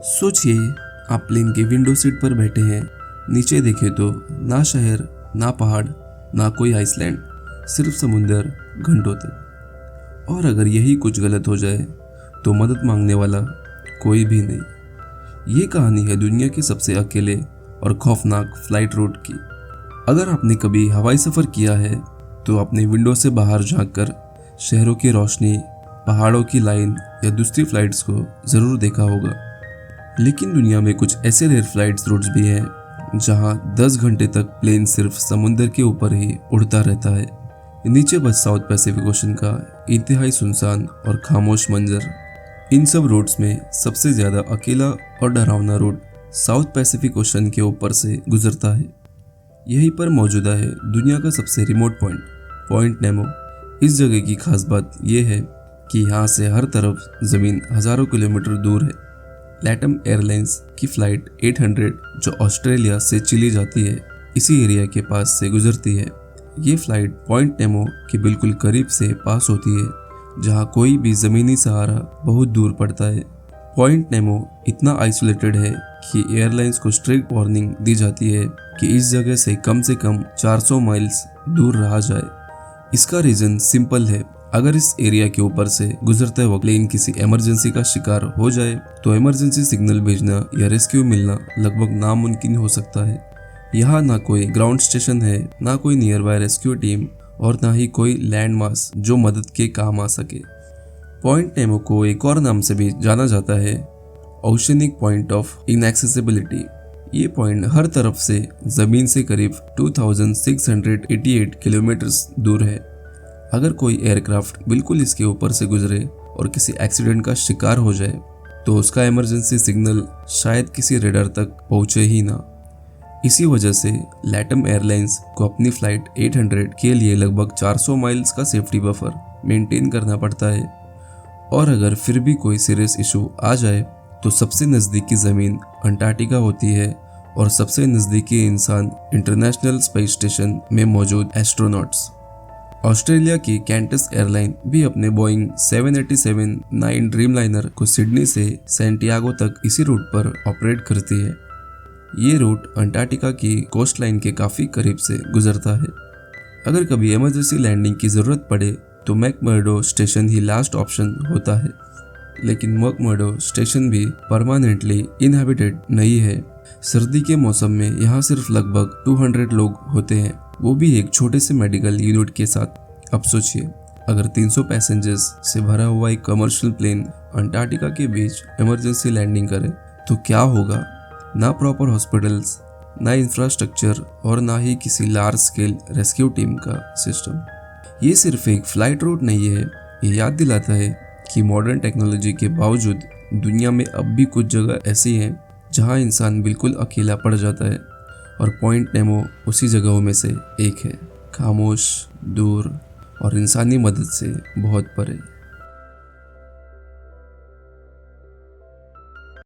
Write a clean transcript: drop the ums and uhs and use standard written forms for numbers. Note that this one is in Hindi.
सोचिए, आप प्लेन के विंडो सीट पर बैठे हैं। नीचे देखे तो ना शहर, ना पहाड़, ना कोई आइसलैंड, सिर्फ समुंदर घंटों तक। और अगर यही कुछ गलत हो जाए तो मदद मांगने वाला कोई भी नहीं। ये कहानी है दुनिया के सबसे अकेले और खौफनाक फ्लाइट रूट की। अगर आपने कभी हवाई सफ़र किया है तो अपने विंडो से बाहर झांककर शहरों की रोशनी, पहाड़ों की लाइन या दूसरी फ्लाइट्स को ज़रूर देखा होगा। लेकिन दुनिया में कुछ ऐसे रेयर फ्लाइट्स रूट्स भी हैं जहां 10 घंटे तक प्लेन सिर्फ समुंदर के ऊपर ही उड़ता रहता है। नीचे बस साउथ पैसिफिक ओशन का इंतहाई सुनसान और खामोश मंजर। इन सब रूट्स में सबसे ज़्यादा अकेला और डरावना रूट साउथ पैसिफिक ओशन के ऊपर से गुजरता है। यहीं पर मौजूदा है दुनिया का सबसे रिमोट पॉइंट नेमो। इस जगह की खास बात यह है कि यहाँ से हर तरफ ज़मीन हज़ारों किलोमीटर दूर है। लैटम एयरलाइंस की फ़्लाइट 800 जो ऑस्ट्रेलिया से चिली जाती है, इसी एरिया के पास से गुजरती है। ये फ़्लाइट पॉइंट नेमो के बिल्कुल करीब से पास होती है, जहाँ कोई भी ज़मीनी सहारा बहुत दूर पड़ता है। पॉइंट नेमो इतना आइसोलेटेड है कि एयरलाइंस को स्ट्रिक्ट वार्निंग दी जाती है कि इस जगह से कम 400 माइल्स दूर रहा जाए। इसका रीज़न सिंपल है। अगर इस एरिया के ऊपर से गुजरते वक्त प्लेन किसी इमरजेंसी का शिकार हो जाए तो इमरजेंसी सिग्नल भेजना या रेस्क्यू मिलना लगभग नामुमकिन हो सकता है। यहाँ ना कोई ग्राउंड स्टेशन है, ना कोई नियर बाय रेस्क्यू टीम और ना ही कोई लैंड मास जो मदद के काम आ सके। पॉइंट नेमो को एक और नाम से भी जाना जाता है, ओशनिक पॉइंट ऑफ इनएक्सेसिबिलिटी। ये पॉइंट हर तरफ से ज़मीन से करीब 2688 किलोमीटर दूर है। अगर कोई एयरक्राफ्ट बिल्कुल इसके ऊपर से गुजरे और किसी एक्सीडेंट का शिकार हो जाए तो उसका इमरजेंसी सिग्नल शायद किसी रेडार तक पहुंचे ही ना। इसी वजह से लैटम एयरलाइंस को अपनी फ़्लाइट 800 के लिए लगभग 400 माइल्स का सेफ्टी बफर मेंटेन करना पड़ता है। और अगर फिर भी कोई सीरियस इशू आ जाए तो सबसे नज़दीकी ज़मीन अंटार्कटिका होती है और सबसे नज़दीकी इंसान इंटरनेशनल स्पेस स्टेशन में मौजूद एस्ट्रोनॉट्स। ऑस्ट्रेलिया की कैंटस एयरलाइन भी अपने बोइंग 787-9 ड्रीमलाइनर को सिडनी से सैंटियागो तक इसी रूट पर ऑपरेट करती है। ये रूट अंटार्कटिका की कोस्ट लाइन के काफ़ी करीब से गुजरता है। अगर कभी इमरजेंसी लैंडिंग की ज़रूरत पड़े तो मैकमर्डो स्टेशन ही लास्ट ऑप्शन होता है। लेकिन मैकमर्डो स्टेशन भी परमानेंटली इनहैबिटेड नहीं है। सर्दी के मौसम में यहाँ सिर्फ लगभग 200 लोग होते हैं, वो भी एक छोटे से मेडिकल यूनिट के साथ। अब सोचिए, अगर 300 पैसेंजर्स से भरा हुआ एक कमर्शियल प्लेन अंटार्कटिका के बीच इमरजेंसी लैंडिंग करे तो क्या होगा। ना प्रॉपर हॉस्पिटल्स, ना इंफ्रास्ट्रक्चर और ना ही किसी लार्ज स्केल रेस्क्यू टीम का सिस्टम। ये सिर्फ एक फ्लाइट रूट नहीं है, ये याद दिलाता है कि मॉडर्न टेक्नोलॉजी के बावजूद दुनिया में अब भी कुछ जगह ऐसी हैं जहां इंसान बिल्कुल अकेला पड़ जाता है। और पॉइंट नेमो उसी जगहों में से एक है, खामोश, दूर और इंसानी मदद से बहुत परे।